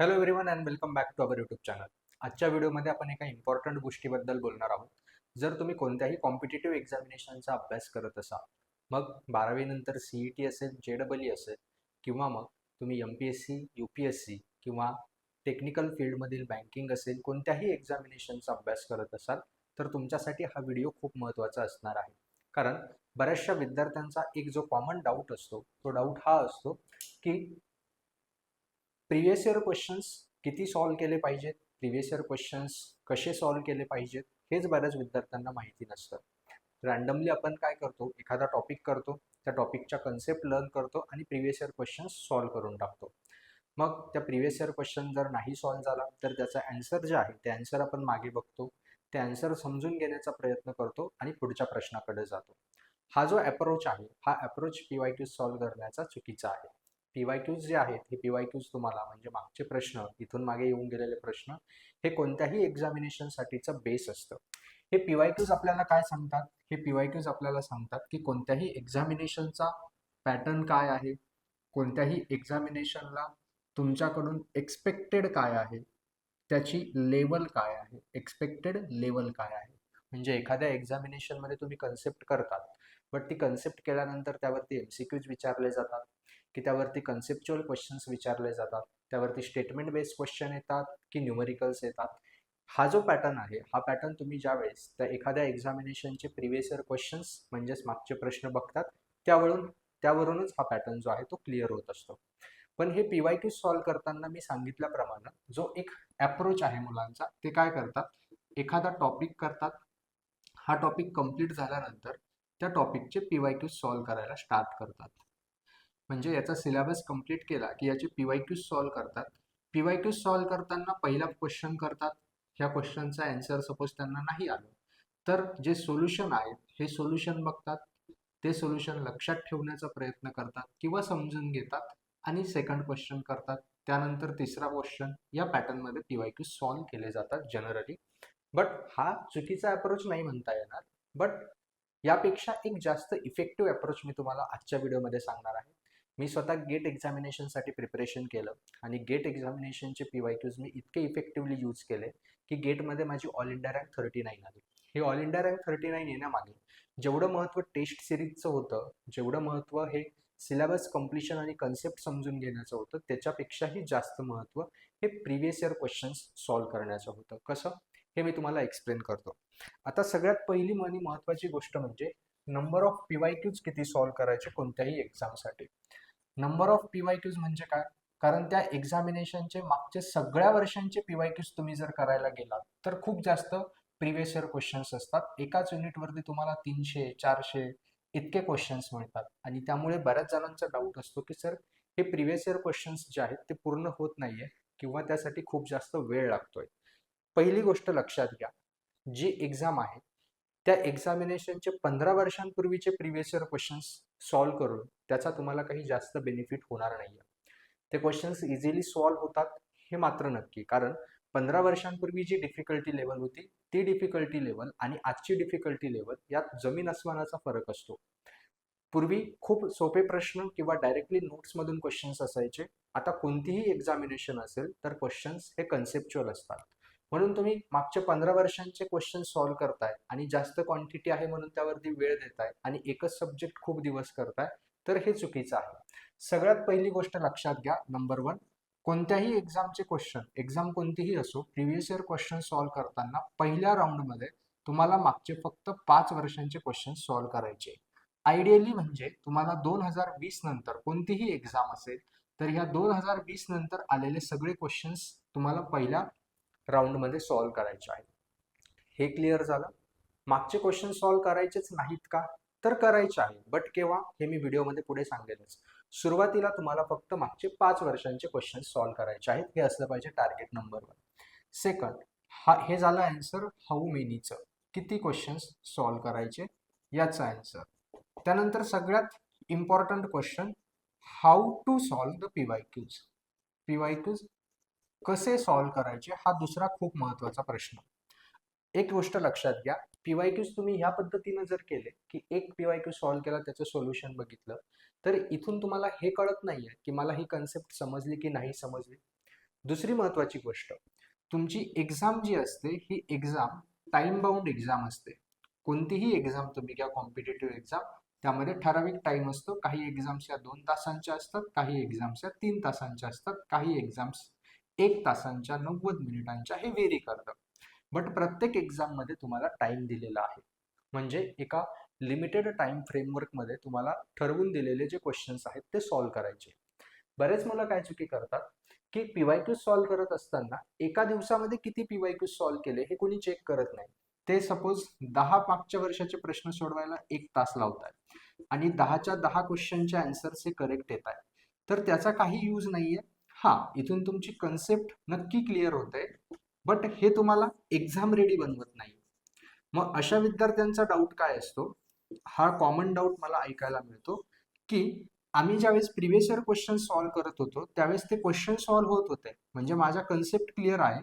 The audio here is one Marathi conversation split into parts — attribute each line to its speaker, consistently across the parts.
Speaker 1: Hello everyone and welcome back to our YouTube channel. आजच्या व्हिडिओमध्ये आपण एका इम्पॉर्टंट गोष्टीबद्दल बोलणार आहोत. जर तुम्ही कोणत्याही कॉम्पिटिटिव्ह एक्झामिनेशनचा अभ्यास करत असाल, मग 12वी नंतर CET असेल, JEE असेल किंवा मग तुम्ही MPSC, UPSC किंवा टेक्निकल फील्डमधील बँकिंग असेल, कोणत्याही एक्झामिनेशनचा अभ्यास करत असाल, तर तुमच्यासाठी हा व्हिडिओ खूप महत्त्वाचा असणार आहे. कारण बऱ्याचशा विद्यार्थ्यांचा एक जो कॉमन डाऊट असतो, तो डाऊट हा असतो की प्रिव्हियस इयर क्वेश्चन्स किती सॉल्व केले पाहिजेत, प्रिव्हियस इयर क्वेश्चन्स कसे सॉल्व केले पाहिजेत, हेच बऱ्याच विद्यार्थ्यांना माहिती नसतं. रँडमली आपण काय करतो, एखादा टॉपिक करतो, त्या टॉपिकच्या कन्सेप्ट लर्न करतो आणि प्रिव्हियस इयर क्वेश्चन्स सॉल्व करून टाकतो. मग त्या प्रिव्हियस इयर क्वेश्चन जर नाही सॉल्व झाला तर त्याचा ॲन्सर जे आहे ते ॲन्सर आपण मागे बघतो, ते ॲन्सर समजून घेण्याचा प्रयत्न करतो आणि पुढच्या प्रश्नाकडे जातो. हा जो अप्रोच आहे, हा अप्रोच PYQ सॉल्व करण्याचा चुकीचा आहे. PYQs जे आहेत, हे PYQs तुम्हाला म्हणजे मागचे प्रश्न, इथून मागे येऊन गेलेले प्रश्न, हे कोणत्याही एक्झामिनेशनसाठीचं बेस असतं. हे PYQs आपल्याला काय सांगतात? हे PYQs आपल्याला सांगतात की कोणत्याही एक्झामिनेशनचा पॅटर्न काय आहे, कोणत्याही एक्झामिनेशनला तुमच्याकडून एक्सपेक्टेड काय आहे, त्याची लेवल काय आहे, एक्सपेक्टेड लेवल काय आहे. म्हणजे एखाद्या एक्झामिनेशनमध्ये तुम्ही कन्सेप्ट करतात, बट ती कन्सेप्ट केल्यानंतर त्यावरती MCQs विचारले जातात, की त्यावरती कन्सेप्च्युअल क्वेश्चन्स विचारले जातात, त्यावरती स्टेटमेंट बेस्ड क्वेश्चन येतात की न्यूमेरिकल्स येतात. हा जो पॅटर्न आहे, हा पॅटर्न तुम्ही ज्यावेळेस त्या एखाद्या एक्झामिनेशनचे प्रिव्हियस इयर क्वेश्चन्स म्हणजेच मागचे प्रश्न बघतात, त्यावरूनच हा पॅटर्न जो आहे तो क्लिअर होत असतो. पण हे PYQ सॉल्व करताना मी सांगितल्याप्रमाणे जो एक अप्रोच आहे मुलांचा, ते काय करतात, एखादा टॉपिक करतात, हा टॉपिक कंप्लीट झाल्यानंतर त्या टॉपिकचे PYQ सॉल्व करायला स्टार्ट करतात. म्हणजे याचा सिलेबस कंप्लीट केला की याचे PYQ सॉल्व करतात. PYQ सॉल्व करताना पहिला क्वेश्चन करतात, ह्या क्वेश्चनचा आन्सर सपोज त्यांना नाही आलं, तर जे सोल्युशन आहे हे सोल्युशन बघतात, ते सोल्युशन लक्षात ठेवण्याचा प्रयत्न करतात किंवा समजून घेतात आणि सेकंड क्वेश्चन करतात, त्यानंतर तिसरा क्वेश्चन. या पॅटर्नमध्ये PYQ सॉल्व केले जातात जनरली. बट हा चुकीचा अप्रोच नाही म्हणता येणार, बट यापेक्षा एक जास्त इफेक्टिव्ह अप्रोच मी तुम्हाला आजच्या व्हिडिओमध्ये सांगणार आहे. मी स्वतः गेट एक्झामिनेशनसाठी प्रिपरेशन केलं आणि गेट एक्झामिनेशनचे PYQs मी इतके इफेक्टिव्हली यूज केले की गेटमध्ये माझी ऑल इंडिया रँक 39 आली. हे ऑल इंडिया रँक 39 येण्यामागे जेवढं महत्त्व टेस्ट सिरीजचं होतं, जेवढं महत्त्व हे सिलेबस कम्प्लिशन आणि कन्सेप्ट समजून घेण्याचं होतं, त्याच्यापेक्षाही जास्त महत्त्व हे प्रिव्हियस इयर क्वेश्चन्स सॉल्व करण्याचं होतं. कसं, हे मी तुम्हाला एक्सप्लेन करतो. आता सगळ्यात पहिली आणि महत्त्वाची गोष्ट म्हणजे नंबर ऑफ PYQs किती सॉल्व करायचे कोणत्याही एक्झामसाठी. नंबर ऑफ PYQs म्हणजे काय? कारण त्या एक्झामिनेशनचे मागचे सगळ्या वर्षांचे PYQs तुम्ही जर करायला गेलात तर खूप जास्त प्रिव्हियस इयर क्वेश्चन्स असतात. एकाच युनिटवरती तुम्हाला 300, 400 इतके क्वेश्चन्स मिळतात आणि त्यामुळे बऱ्याच जणांचा डाऊट असतो की सर, हे प्रिव्हियस इयर क्वेश्चन्स जे आहेत ते पूर्ण होत नाहीये किंवा त्यासाठी खूप जास्त वेळ लागतोय. पहिली गोष्ट लक्षात घ्या, जी एक्झाम आहे त्या एक्झामिनेशनचे 15 वर्षांपूर्वीचे प्रिव्हियस इयर क्वेश्चन्स सॉल्व करून त्याचा तुम्हाला काही जास्त बेनिफिट होणार नाही आहे. ते क्वेश्चन्स इझिली सॉल्व होतात हे मात्र नक्की, कारण 15 वर्षांपूर्वी जी डिफिकल्टी लेवल होती, ती डिफिकल्टी लेवल आणि आजची डिफिकल्टी लेवल यात जमीन अस्मानाचा फरक असतो. पूर्वी खूप सोपे प्रश्न किंवा डायरेक्टली नोट्समधून क्वेश्चन्स असायचे. आता कोणतीही एक्झामिनेशन असेल तर क्वेश्चन्स हे कन्सेप्च्युअल असतात. म्हणून तुम्ही मागच्या 15 वर्षांचे क्वेश्चन सॉल्व करताय आणि जास्त क्वांटिटी आहे म्हणून त्यावरती वेळ देताय आणि एकच सब्जेक्ट खूप दिवस करताय, तर हे चुकीचं आहे. सगळ्यात पहिली गोष्ट लक्षात घ्या, नंबर 1, कोणत्याही एक्झामचे क्वेश्चन, एक्झाम कोणतीही असो, प्रिव्हियस इयर क्वेश्चन सॉल्व करताना पहिल्या राऊंडमध्ये तुम्हाला मागचे फक्त 5 वर्षांचे क्वेश्चन सॉल्व करायचे. आयडियली म्हणजे तुम्हाला 2020 नंतर कोणतीही एक्झाम असेल तर ह्या 2020 नंतर आलेले सगळे क्वेश्चन्स तुम्हाला पहिल्या राऊंडमध्ये सॉल्व करायचे आहेत. हे क्लिअर झालं. मागचे क्वेश्चन सॉल्व करायचेच नाहीत का? तर करायचे आहे, बट केव्हा, हे मी व्हिडिओमध्ये पुढे सांगेलच. सुरुवातीला तुम्हाला फक्त मागचे 5 वर्षांचे क्वेश्चन सॉल्व करायचे आहेत, हे असलं पाहिजे टार्गेट नंबर 1. सेकंड, हे झालं आन्सर हाऊ मेनीचं, किती क्वेश्चन्स सॉल्व करायचे याचा आन्सर. त्यानंतर सगळ्यात important question, how to solve the PYQs. PYQs कसे सॉल्व करायचे हा दुसरा खूप महत्त्वाचा प्रश्न. एक गोष्ट लक्षात घ्या, PYQs तुम्ही ह्या पद्धतीनं जर केले की एक PYQ सॉल्व केला, त्याचं सोल्युशन बघितलं, तर इथून तुम्हाला हे कळत नाहीये की मला ही कन्सेप्ट समजली की नाही समजली. दुसरी महत्वाची गोष्ट, तुमची एक्झाम जी असते ही एक्झाम टाइम बाउंड एक्झाम असते. कोणतीही एक्झाम तुम्ही घ्या, कॉम्पिटेटिव्ह एक्झाम, त्यामध्ये ठराविक टाइम असतो. काही एक्झाम्स या 2 तासांच्या असतात, काही एक्झाम्स या 3 तासांच्या असतात, काही एक्झाम्स 1 तासांच्या, 90 मिनिटांच्या, हे व्हेरी करतं. बट प्रत्येक एक्झाम मध्ये तुम्हाला टाइम दिलेला आहे. म्हणजे एका लिमिटेड टाइम फ्रेमवर्कमध्ये तुम्हाला ठरवून दिलेले जे क्वेश्चन्स आहेत ते सॉल्व्ह करायचे. बरेच मुलं काय चुकी करतात की पीवायक्यू सॉल्व्ह करत असताना एका दिवसामध्ये किती पीवायक्यू सॉल्व्ह केले हे कोणी चेक करत नाही. ते सपोज 10 मागच्या वर्षाचे प्रश्न सोडवायला 1 तास लावतात आणि 10च्या 10 क्वेश्चनचे आन्सर्स हे करेक्ट येत आहेत, तर त्याचा काही यूज नाहीये. हा, इथून तुमची कन्सेप्ट नक्की क्लिअर होते, बट हे तुम्हाला एक्झाम रेडी बनवत नाही. मग अशा विद्यार्थ्यांचा डाऊट काय असतो, हा कॉमन डाऊट मला ऐकायला मिळतो की आम्ही ज्यावेळेस प्रिव्हियस इयर क्वेश्चन सॉल्व्ह करत होतो त्यावेळेस ते क्वेश्चन सॉल्व्ह होत होते, म्हणजे माझा कन्सेप्ट क्लिअर आहे.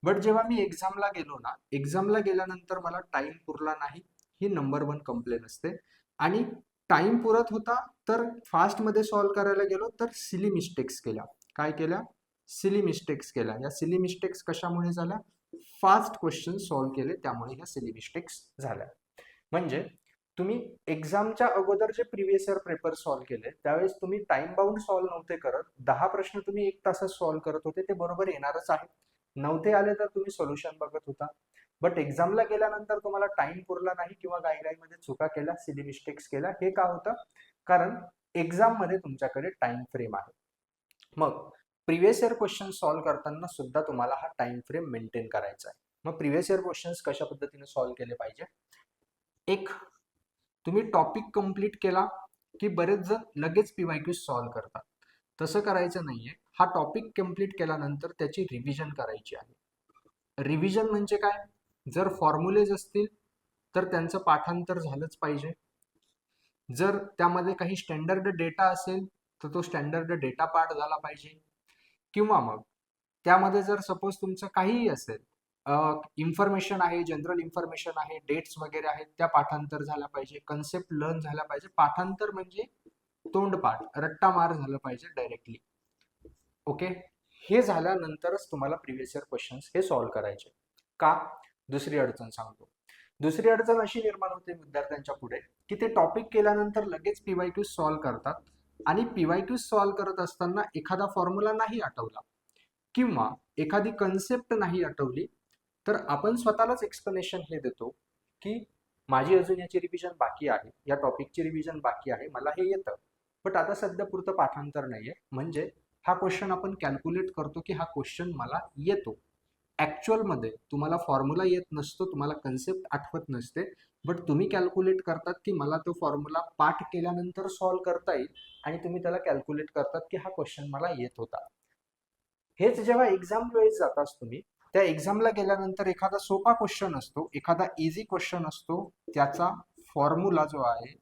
Speaker 1: बट जेव्हा मी एक्झामला गेलो ना, एक्झामला गेल्यानंतर मला टाइम पुरला नाही, ही नंबर 1 कंप्लेन असते. आणि टाइम पुरत होता तर फास्टमध्ये सॉल्व्ह करायला गेलो तर सिली मिस्टेक्स केल्या. काय केल्या? सिली मिस्टेक्स केल्या. या सिली मिस्टेक्स कशामुळे झाल्या? फास्ट क्वेश्चन सॉल्व्ह केले त्यामुळे ह्या सिली मिस्टेक्स झाल्या. म्हणजे तुम्ही एक्झामच्या अगोदर जे प्रिव्हियस इयर पेपर सॉल्व्ह केले त्यावेळेस तुम्ही टाइम बाउंड सॉल्व्ह नव्हते करत. 10 प्रश्न तुम्ही 1 तासात सॉल्व्ह करत होते, ते बरोबर येणारच आहे. नव्हते आले तर तुम्ही सोल्युशन बघत होता. बट एक्झामला गेल्यानंतर तुम्हाला टाइम पुरला नाही किंवा घाईघाईमध्ये चुका केल्या, सिली मिस्टेक्स केल्या. हे का होतं? कारण एक्झाम मध्ये तुमच्याकडे टाइम फ्रेम आहे. मग प्रिव्हियस इयर क्वेश्चन सॉल्व्ह करताना सुद्धा तुम्हाला हा टाइम फ्रेम मेंटेन करायचा आहे. मग प्रिव्हियस इयर क्वेश्चन्स कशा पद्धतीने सॉल्व्ह केले पाहिजे? एक, तुम्ही टॉपिक कंप्लीट केला की बरेच जण लगेच पीवायक्यू सॉल्व्ह करतात. तसं करायचं नाहीये. हा टॉपिक कंप्लीट केल्यानंतर त्याची रिव्हिजन करायची आहे. रिव्हिजन म्हणजे काय? जर फॉर्म्युलेज असतील तर त्यांचं पाठांतर झालंच पाहिजे. जर त्यामध्ये काही स्टँडर्ड डेटा असेल तर तो स्टँडर्ड डेटा पाठ झाला पाहिजे. किंवा मग त्यामध्ये जर सपोज तुमचं काहीही असेल, इन्फॉर्मेशन आहे, जनरल इन्फॉर्मेशन आहे, डेट्स वगैरे आहेत, त्या पाठांतर झाला पाहिजे, कन्सेप्ट लर्न झाला पाहिजे. पाठांतर म्हणजे तोंडपाठ, रट्टा मार झालं पाहिजे डायरेक्टली. ओके, हे झाल्यानंतरच तुम्हाला प्रिव्हियस इयर क्वेश्चन्स हे सॉल्व्ह करायचे. का? दुसरी अडचण सांगतो. दुसरी अडचण अशी निर्माण होते विद्यार्थ्यांच्या पुढे की ते टॉपिक केल्यानंतर लगेच पीवायक्यू सॉल्व्ह करतात आणि पीवायक्यू सॉल्व्ह करत असताना एखादा फॉर्म्युला नाही आठवला किंवा एखादी कन्सेप्ट नाही आठवली तर आपण स्वतःलाच एक्सप्लेनेशन हे देतो की माझी अजून याची रिव्हिजन बाकी आहे, या टॉपिकची रिव्हिजन बाकी आहे, मला हे येतं बट आता सध्या पुरतं पाठांतर नाहीये. म्हणजे हा क्वेश्चन आपण कॅल्क्युलेट करतो की हा क्वेश्चन मला येतो. ऍक्च्युअल मध्ये तुम्हाला फॉर्म्युला येत नसतो, तुम्हाला कन्सेप्ट आठवत नसते, बट तुम्ही कॅल्क्युलेट करतात की मला तो फॉर्म्युला पाठ केल्यानंतर सॉल्व्ह करता येईल आणि तुम्ही त्याला कॅल्क्युलेट करतात की हा क्वेश्चन मला येत होता. हेच जेव्हा एक्झाम वेळेस जाताच तुम्ही, त्या एक्झामला गेल्यानंतर एखादा सोपा क्वेश्चन असतो, एखादा इझी क्वेश्चन असतो, त्याचा फॉर्म्युला जो आहे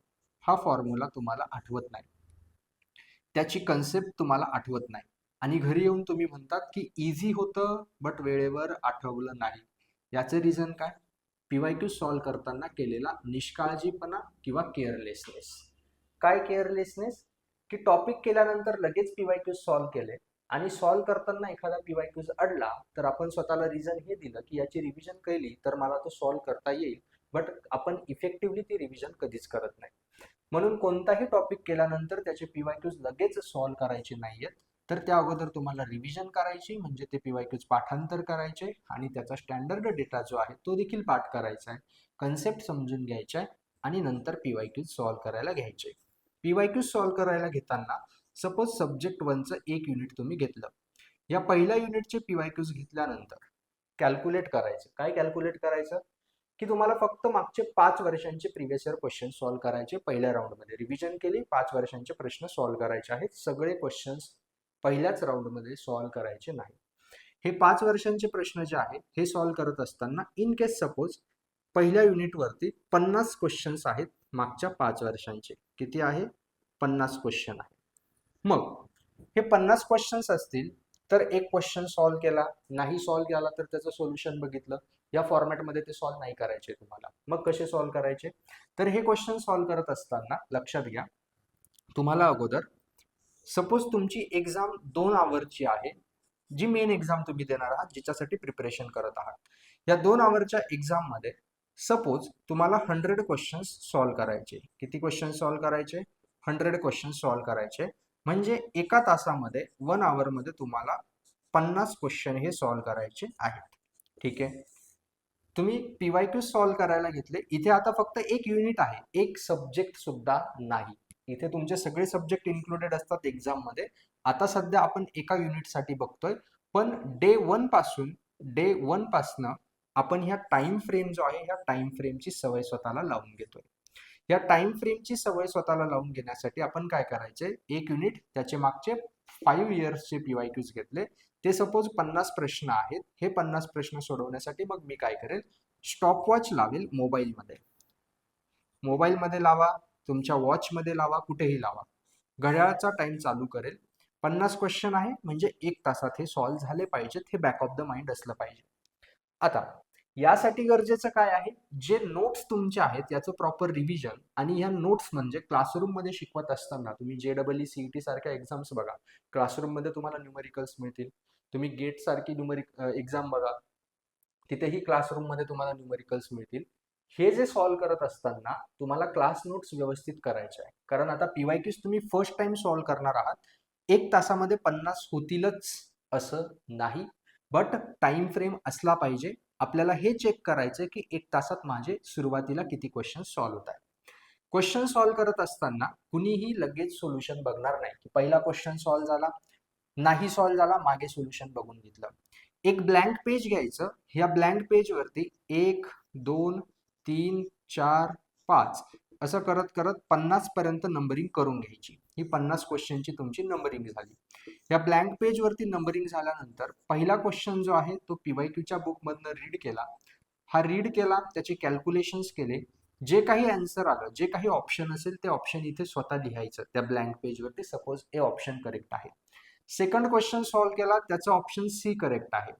Speaker 1: हा फॉर्म्युला तुम्हाला आठवत नाही, त्याची कन्सेप्ट तुम्हाला आठवत नाही आणि घरी येऊन तुम्ही म्हणतात की इझी होतं बट वेळेवर आठवलं नाही. याचे रिझन काय? पीवायक्यू सॉल्व्ह करताना केलेला निष्काळजीपणा किंवा केअरलेसनेस. काय केअरलेसनेस? की टॉपिक केल्यानंतर लगेच पीवायक्यू सॉल्व्ह केले आणि सॉल्व्ह करताना एखादा पीवायक्यूज अडला तर आपण स्वतःला रिझन हे दिलं की याची रिव्हिजन केली तर मला तो सॉल्व्ह करता येईल, बट आपण इफेक्टिव्हली ती रिव्हिजन कधीच करत नाही. म्हणून कोणताही टॉपिक केल्यानंतर त्याचे पीवायक्यूज लगेच सॉल्व्ह करायचे नाहीयेत, तर त्या अगोदर तुम्हाला रिव्हिजन करायची, म्हणजे ते पीवायक्यूज पाठांतर करायचे आणि त्याचा स्टँडर्ड डेटा जो आहे तो देखील पाठ करायचा आहे, कन्सेप्ट समजून घ्यायचा आहे आणि नंतर पीवायक्यूज सॉल्व्ह करायला घ्यायचे. पीवायक्यूज सॉल्व्ह करायला घेताना सपोज सब्जेक्ट 1चं एक युनिट तुम्ही घेतलं, या पहिल्या युनिटचे पीवायक्यूज घेतल्यानंतर कॅल्क्युलेट करायचं. काय कॅल्क्युलेट करायचं? की तुम्हाला फक्त मागचे 5 वर्षांचे प्रिव्हियस इयर क्वेश्चन सॉल्व्ह करायचे. पहिल्या राऊंडमध्ये रिव्हिजन केली, 5 वर्षांचे प्रश्न सॉल्व्ह करायचे आहेत. सगळे क्वेश्चन्स पहिल्याच राऊंडमध्ये सॉल्व्ह करायचे नाही. हे 5 वर्षांचे प्रश्न जे आहेत हे सॉल्व्ह करत असताना इन केस सपोज पहिल्या युनिटवरती 50 क्वेश्चन्स आहेत मागच्या 5 वर्षांचे. किती आहे? 50 क्वेश्चन आहे. मग हे 50 क्वेश्चन्स असतील तर एक क्वेश्चन सॉल्व्ह केला, नाही सॉल्व्ह केला तर त्याचं सोल्युशन बघितलं. या फॉर्मॅटमध्ये ते सॉल्व्ह नाही करायचे तुम्हाला. मग कसे सॉल्व्ह करायचे? तर हे क्वेश्चन सॉल्व्ह करत असताना लक्षात घ्या, तुम्हाला अगोदर सपोज तुमची एक्झाम 2 आवरची आहे जी मेन एक्झाम तुम्ही देणार आहात, जिच्यासाठी प्रिपरेशन करत आहात. या 2 आवरच्या एक्झाममध्ये सपोज तुम्हाला 100 क्वेश्चन्स सॉल्व्ह करायचे. किती क्वेश्चन सॉल्व्ह करायचे? 100 क्वेश्चन सॉल्व्ह करायचे. म्हणजे एका तासामध्ये 1 आवरमध्ये तुम्हाला 50 क्वेश्चन हे सॉल्व्ह करायचे आहेत. ठीक आहे. तुम्ही PYQ सॉल्व्ह करायला घेतले. इथे आता फक्त एक युनिट आहे, एक सब्जेक्ट सुद्धा नाही. इथे तुमचे सगळे सब्जेक्ट इन्क्लुडेड असतात एक्झाममध्ये. आता सध्या आपण एका युनिटसाठी बघतोय, पण डे 1 पासनं आपण ह्या टाइम फ्रेम जो आहे, ह्या टाइम फ्रेमची सवय स्वतःला लावून घेतोय. या टाइम फ्रेमची सवय स्वतःला लावून घेण्यासाठी आपण काय करायचे, एक युनिट त्याचे मागचे 5 इयर्सचे PYQs घेतले. ते सपोज 50 प्रश्न आहेत. हे 50 प्रश्न सोडवण्यासाठी मग मी काय करेल, स्टॉपवॉच लावेल मोबाईलमध्ये. मोबाईलमध्ये लावा, तुमच्या वॉचमध्ये लावा, कुठेही लावा. घड्याळाचा टाइम चालू करेल. 50 क्वेश्चन आहे म्हणजे 1 तासात हे सॉल्व्ह झाले पाहिजेत. हे बॅक ऑफ द माइंड असलं पाहिजे. आता यासाठी गरजेचं काय आहे, जे नोट्स तुमचे आहेत याचं प्रॉपर रिव्हिजन. आणि ह्या नोट्स म्हणजे क्लासरूम मध्ये शिकवत असताना तुम्ही JEE CET सारख्या एक्झाम्स बघा, क्लासरूम मध्ये तुम्हाला न्यूमेरिकल्स मिळतील. तुम्ही गेट सारखी न्यूमेरिक एक्झाम बघा, तिथेही क्लासरूम मध्ये तुम्हाला न्यूमेरिकल्स मिळतील. हे जे सॉल्व्ह करत असताना तुम्हाला क्लास नोट्स व्यवस्थित करायचे आहे. कारण आता PYQs तुम्ही फर्स्ट टाइम सॉल्व्ह करणार आहात. 1 तासामध्ये 50 होतीलच असं नाही, बट टाइम फ्रेम असला पाहिजे. आपल्याला हे चेक करायचं की 1 तासात माझे सुरुवातीला किती क्वेश्चन सॉल्व्ह होत आहेत. क्वेश्चन सॉल्व्ह करत असताना कुणीही लगेच सोल्युशन बघणार नाही की पहिला क्वेश्चन सॉल्व्ह झाला, नाही सॉल्व्ह झाला, मागे सोल्युशन बघून घेतलं. एक ब्लँक पेज घ्यायचं. ह्या ब्लँक पेज वरती 1 2 3 4 5 असं करत करत 50 पर्यंत नंबरिंग करून घ्यायची. ही 50 क्वेश्चनची तुमची नंबरिंग झाली. या ब्लँक पेज वरती नंबरिंग झाल्यानंतर पहिला क्वेश्चन जो आहे तो PYQच्या बुक मधनं रीड केला. हा रीड केला, त्याचे कॅल्क्युलेशन्स केले. जे काही आन्सर आलं, जे काही ऑप्शन असेल ते ऑप्शन इथे स्वतः लिहायचं त्या ब्लँक पेज वरती. सपोज ए ऑप्शन करेक्ट आहे. सेकंड क्वेश्चन सॉल्व्ह केला, त्याचा ऑप्शन सी करेक्ट आहे.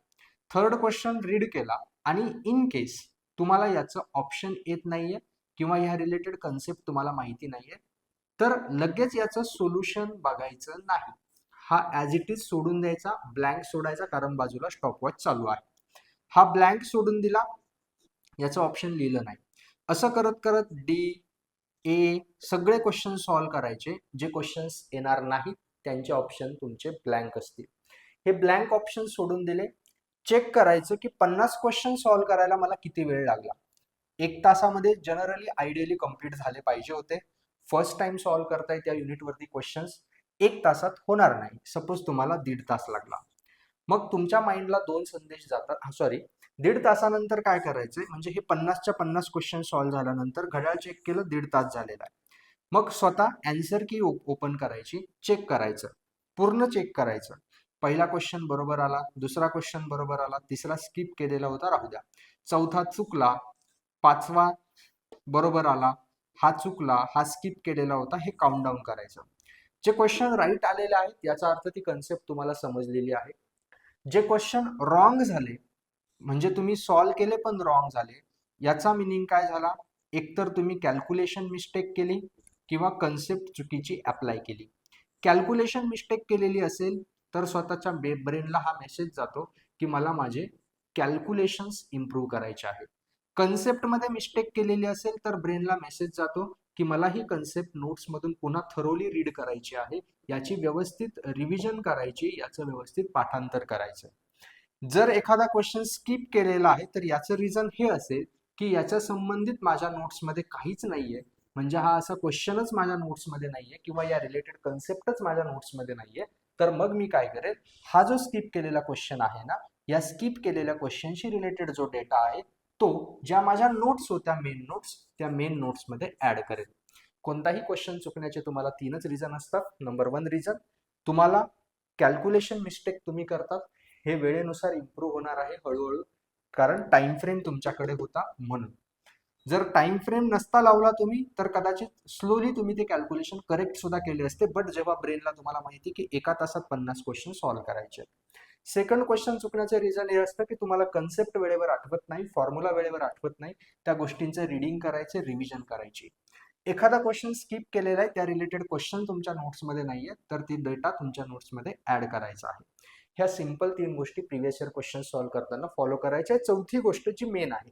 Speaker 1: थर्ड क्वेश्चन रीड केला आणि इन केस तुम्हाला याचं ऑप्शन येत नाहीये किंवा या रिलेटेड कन्सेप्ट तुम्हाला माहिती नाहीये, तर लगेच याचं सोल्युशन बघायचं नाही. हा ऍज इट इज सोडून द्यायचा, ब्लँक सोडायचा, कारण बाजूला स्टॉपवॉच चालू आहे. हा ब्लँक सोडून दिला, याचं ऑप्शन लिहिलं नाही. असं करत करत ए सगळे क्वेश्चन सॉल्व्ह करायचे. जे क्वेश्चन्स येणार नाहीत त्यांचे ऑप्शन तुमचे ब्लँक असतील. हे ब्लँक ऑप्शन सोडून दिले. चेक करायचं की 50 क्वेश्चन सॉल्व्ह करायला मला किती वेळ लागला. 1 तासामध्ये जनरली आयडियली कम्प्लीट झाले पाहिजे होते. फर्स्ट टाइम सॉल्व्ह करताय त्या युनिटवरती क्वेश्चन्स 1 तासात होणार नाही. सपोज तुम्हाला 1.5 तास लागला. मग तुमच्या माइंडला 2 संदेश जातात. सॉरी, 1.5 तासानंतर काय करायचंय, म्हणजे हे 50च्या 50 क्वेश्चन सॉल्व्ह झाल्यानंतर घड्याळ चेक केलं, 1.5 तास झालेला आहे. मग स्वतः आन्सर की ओपन करायची, चेक करायचं, पूर्ण चेक करायचं. पहिला क्वेश्चन बरोबर आला, दुसरा क्वेश्चन बरोबर आला, तिसरा स्किप केलेला होता, राहू द्या, चौथा चुकला, 5वा बरोबर आला, हा चुकला, हा स्किप केलेला होता, हे काउंट डाऊन करायचं. जे क्वेश्चन राईट आलेले आहेत याचा अर्थ ती कन्सेप्ट तुम्हाला समजलेली आहे. जे क्वेश्चन रॉंग झाले, म्हणजे तुम्ही सॉल्व्ह केले पण रॉंग झाले, याचा मिनिंग काय झाला, एकतर तुम्ही कॅल्क्युलेशन मिस्टेक केली किंवा कन्सेप्ट चुकीची अप्लाय केली. कॅल्क्युलेशन मिस्टेक केलेली असेल तर स्वतःच्या ब्रेनला हा मेसेज जातो की मला माझे कॅल्क्युलेशन्स इम्प्रूव्ह करायचे आहेत. कन्सेप्टमध्ये मिस्टेक केलेली असेल तर ब्रेनला मेसेज जातो की मला ही कन्सेप्ट नोट्समधून पुन्हा थरोली रीड करायची आहे, याची व्यवस्थित रिव्हिजन करायची, याचं व्यवस्थित पाठांतर करायचं. जर एखादा क्वेश्चन स्किप केलेला आहे तर याचं रिझन हे असेल की याच्या संबंधित माझ्या नोट्समध्ये काहीच नाहीये, म्हणजे हा असा क्वेश्चनच माझ्या नोट्समध्ये नाहीये किंवा या रिलेटेड कन्सेप्टच माझ्या नोट्समध्ये नाहीये. तर मग मी काय करेल, हा जो स्किप केलेला क्वेश्चन आहे ना, या स्किप केलेल्या क्वेश्चनशी रिलेटेड जो डेटा आहे तो ज्या माझ्या नोट्स होत्या मेन नोट्स, त्या मेन नोट्समध्ये ऍड करेल. कोणताही क्वेश्चन चुकण्याचे तुम्हाला 3च रिझन असतात. नंबर 1 रिझन, तुम्हाला कॅल्क्युलेशन मिस्टेक तुम्ही करतात. हे वेळेनुसार इम्प्रूव्ह होणार आहे हळूहळू, कारण टाइम फ्रेम तुमच्याकडे होता म्हणून. जर टाइम फ्रेम नसता लावला तुम्ही तर कदाचित स्लोली तुम्ही ते कॅल्क्युलेशन करेक्ट सुद्धा केले असते, बट जेव्हा ब्रेनला तुम्हाला माहिती की एका तासात 50 क्वेश्चन सॉल्व्ह करायचे. सेकंड क्वेश्चन चुकण्याचे रिझन हे असतं की तुम्हाला कन्सेप्ट वेळेवर आठवत नाही, फॉर्म्युला वेळेवर आठवत नाही, त्या गोष्टींचे रीडिंग करायचे, रिव्हिजन करायची. एखादा क्वेश्चन स्किप केलेला आहे, त्या रिलेटेड क्वेश्चन तुमच्या नोट्समध्ये नाहीये, तर ती डेटा तुमच्या नोट्समध्ये ऍड करायचा आहे. ह्या सिंपल 3 गोष्टी प्रिव्हियस इयर क्वेश्चन सॉल्व्ह करताना फॉलो करायच्या. चौथी गोष्ट जी मेन आहे,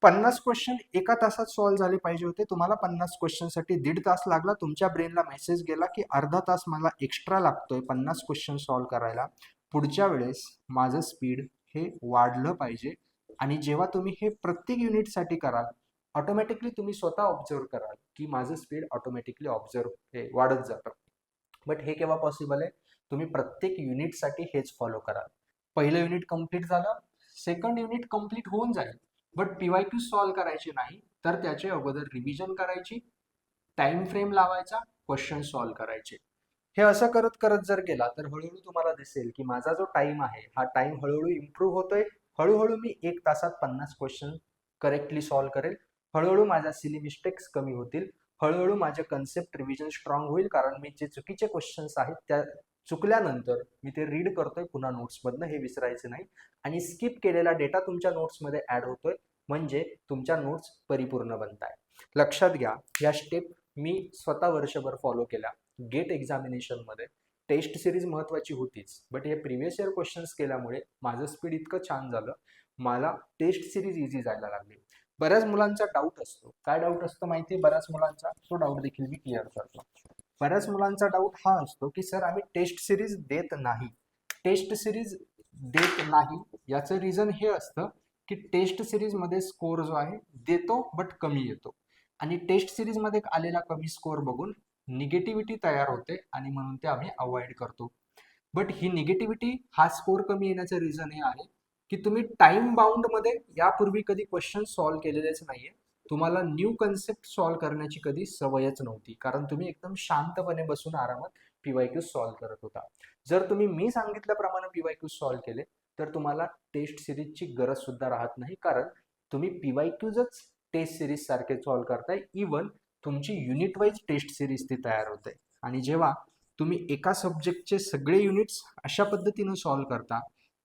Speaker 1: 50 क्वेश्चन एका तासात सॉल्व्ह झाले पाहिजे होते. तुम्हाला 50 क्वेश्चनसाठी 1.5 तास लागला. तुमच्या ब्रेनला मेसेज गेला की अर्धा तास मला एक्स्ट्रा लागतोय 50 क्वेश्चन सॉल्व्ह करायला. पुढच्या वेळेस माझं स्पीड हे वाढलं पाहिजे. आणि जेव्हा तुम्ही हे प्रत्येक युनिटसाठी कराल, ऑटोमॅटिकली तुम्ही स्वतः ऑब्झर्व कराल की माझं स्पीड ऑटोमॅटिकली हे वाढत जातं. बट हे केव्हा पॉसिबल आहे? तुम्ही प्रत्येक युनिटसाठी हेच फॉलो कराल. पहिलं युनिट कम्प्लीट झालं, सेकंड युनिट कम्प्लीट होऊन जाईल, बट PYQ सॉल्व्ह करायचे नाही, तर त्याचे अगोदर रिव्हिजन करायची, टाइम फ्रेम लावायचा, क्वेश्चन सॉल्व्ह करायचे. हे असं करत करत जर गेला तर हळूहळू तुम्हाला दिसेल की माझा जो टाइम आहे हा टाइम हळूहळू इम्प्रूव्ह होतोय. हळूहळू मी 1 तासात 50 क्वेश्चन करेक्टली सॉल्व्ह करेल. हळूहळू माझ्या सिली मिस्टेक्स कमी होतील. हळूहळू माझे कन्सेप्ट रिव्हिजन स्ट्रॉंग होईल, कारण मी जे चुकीचे क्वेश्चन्स आहेत त्या चुकल्यानंतर मी ते रीड करतोय पुन्हा नोट्समधनं, हे विसरायचं नाही. आणि स्किप केलेला डेटा तुमच्या नोट्समध्ये ऍड होतोय, म्हणजे तुमच्या नोट्स परिपूर्ण बनताय. लक्षात घ्या, या स्टेप मी स्वतः वर्षभर फॉलो केल्या. गेट एक्झामिनेशनमध्ये टेस्ट सिरीज महत्वाची होतीच, बट हे प्रिव्हियस इयर क्वेश्चन्स केल्यामुळे माझं स्पीड इतकं छान झालं, मला टेस्ट सिरीज इझी जायला लागली. बऱ्याच मुलांचा डाऊट असतो. काय डाऊट असतो माहिती? बऱ्याच मुलांचा तो डाऊट देखील मी क्लिअर करतो. बऱ्याच मुलांचा डाऊट हा असतो की सर आम्ही टेस्ट सिरीज देत नाही. टेस्ट सिरीज देत नाही याचं रिझन हे असतं की टेस्ट सिरीजमध्ये स्कोर जो आहे देतो बट कमी येतो, आणि टेस्ट सिरीजमध्ये आलेला कमी स्कोर बघून निगेटिव्हिटी तयार होते, आणि म्हणून ते आम्ही अवॉइड करतो. बट ही निगेटिव्हिटी, हा स्कोर कमी येण्याचं रिझन हे आहे की तुम्ही टाइम बाउंड मध्ये यापूर्वी कधी क्वेश्चन सॉल्व्ह केलेलेच नाहीये. तुम्हाला न्यू कन्सेप्ट सॉल्व्ह करण्याची कधी सवयच नव्हती, कारण तुम्ही एकदम शांतपणे बसून आरामात PYQ सॉल्व्ह करत होता. जर तुम्ही मी सांगितल्याप्रमाणे PYQ सॉल्व्ह केले तर तुम्हाला टेस्ट सिरीजची गरज सुद्धा राहत नाही, कारण तुम्ही PYQच टेस्ट सिरीज सारखे सॉल्व्ह करताय. इवन तुमची युनिट वाईज टेस्ट सिरीज ती तयार होते. आणि जेव्हा तुम्ही एका सब्जेक्टचे सगळे युनिट्स अशा पद्धतीने सॉल्व्ह करता,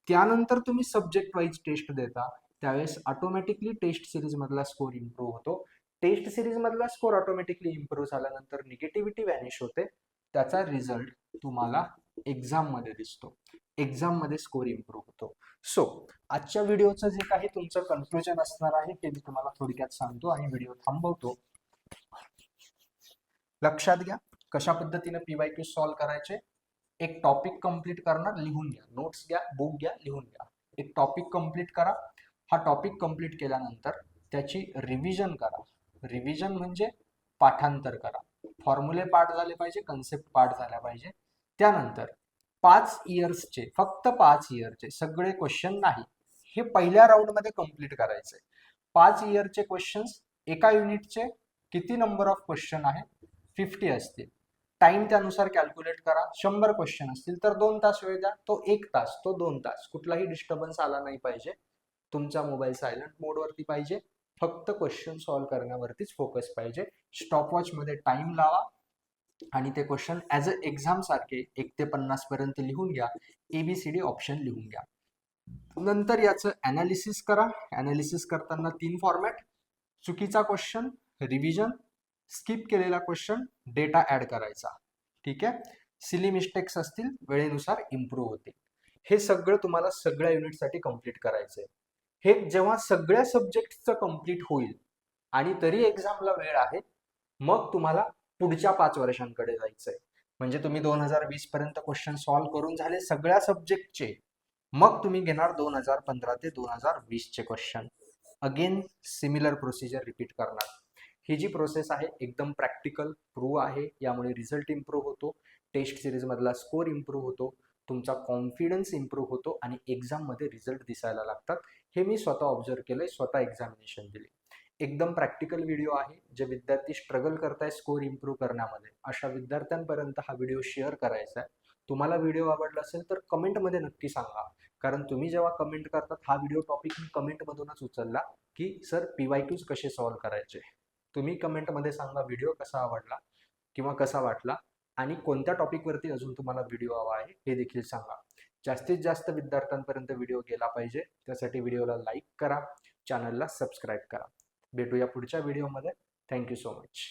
Speaker 1: त्यानंतर तुम्ही सब्जेक्ट वाईज टेस्ट देता, त्यावेळेस ऑटोमॅटिकली टेस्ट सिरीज मधला स्कोर इम्प्रूव्ह होतो. टेस्ट सिरीज मधला स्कोर ऑटोमॅटिकली इम्प्रूव्ह झाल्यानंतर निगेटिव्हिटी व्हॅनिश होते. त्याचा रिझल्ट तुम्हाला एक्झाम मध्ये दिसतो. एक्झाम मध्ये स्कोर इम्प्रूव्ह होतो. सो आजच्या व्हिडिओचं जे काही तुमचं कन्क्लुजन असणार आहे ते मी तुम्हाला थोडक्यात सांगतो आणि व्हिडिओ थांबवतो. लक्षात घ्या कशा पद्धतीने PYQ सॉल्व्ह करायचे. एक टॉपिक कंप्लीट करणार, लिहून घ्या, नोट्स घ्या, बुक घ्या, लिहून घ्या. एक टॉपिक कंप्लीट करा. हा टॉपिक कंप्लीट केल्यानंतर त्याची रिव्हिजन करा. रिव्हिजन म्हणजे पाठांतर करा. फॉर्म्युले पाठ झाले पाहिजे, कन्सेप्ट पाठ झाला पाहिजे. त्यानंतर 5 इयर्सचे, फक्त 5 इयरचे सगळे क्वेश्चन नाही, हे पहिल्या राऊंडमध्ये कंप्लीट करायचे. 5 इयरचे क्वेश्चन्स, एका युनिटचे किती नंबर ऑफ क्वेश्चन आहे? 50 असतील. टाइम त्यानुसार कॅल्क्युलेट करा. 100 क्वेश्चन असतील तर 2 तास वेळ द्या. तो 1 तास, तो 2 तास. कुठलाही डिस्टर्बन्स आला नाही पाहिजे. तुमचा मोबाईल सायलेंट मोडवरती पाहिजे. फक्त क्वेश्चन सॉल्व्ह करण्यावरतीच फोकस पाहिजे. स्टॉपवॉच मध्ये टाइम लावा आणि ते क्वेश्चन ऍज अ एक्झाम सारखे 1 ते 50 पर्यंत लिहून घ्या. ABCD ऑप्शन लिहून घ्या. नंतर याचं अनालिसिस करा. अनालिसिस करताना 3 फॉर्मॅट: चुकीचा क्वेश्चन, रिव्हिजन, स्किप केलेला क्वेश्चन, डेटा ऍड करायचा. ठीक आहे. सिली मिस्टेक्स असतील वेळेनुसार इम्प्रूव्ह होतील. हे सगळं तुम्हाला सगळ्या युनिटसाठी कंप्लीट करायचंय. हे जेव्हा सगळ्या सब्जेक्टचं कंप्लीट होईल आणि तरी एक्झामला वेळ आहे, मग तुम्हाला पुढच्या 5 वर्षांकडे जायचंय. म्हणजे तुम्ही 2020 पर्यंत क्वेश्चन सॉल्व्ह करून झाले सगळ्या सब्जेक्टचे, मग तुम्ही घेणार 2015 ते 2020 चे question. Again similar procedure repeat करणार. ही जी प्रोसेस आहे एकदम प्रॅक्टिकल प्रूव्ह आहे. यामुळे रिझल्ट इम्प्रूव्ह होतो, टेस्ट सिरीज मधला स्कोर इम्प्रूव्ह होतो, तुमचा कॉन्फिडन्स इम्प्रूव्ह होतो आणि एक्झाम मध्ये रिझल्ट दिसायला लागतात. हे मी स्वतः ऑब्झर्व केलंय, स्वतः एक्झामिनेशन दिली. एकदम प्रॅक्टिकल व्हिडिओ आहे. जे विद्यार्थी स्ट्रगल करताय स्कोर इम्प्रूव्ह करण्यामध्ये, अशा विद्यार्थ्यांपर्यंत हा व्हिडिओ शेअर करायचा आहे. तुम्हाला व्हिडिओ आवडला असेल तर कमेंटमध्ये नक्की सांगा, कारण तुम्ही जेव्हा कमेंट करतात, हा व्हिडिओ टॉपिक मी कमेंटमधूनच उचलला की सर PYQs कसे सॉल्व्ह करायचे. तुम्ही कमेंटमध्ये सांगा व्हिडिओ कसा आवडला किंवा कसा वाटला, आणि कोणत्या टॉपिकवरती अजून तुम्हाला व्हिडिओ हवा आहे हे देखील सांगा. जास्तीत जास्त विद्यार्थ्यांपर्यंत व्हिडिओ गेला पाहिजे, त्यासाठी व्हिडिओला लाईक करा, चॅनलला सबस्क्राईब करा. भेटूया पुढच्या व्हिडिओमध्ये. Thank you so much.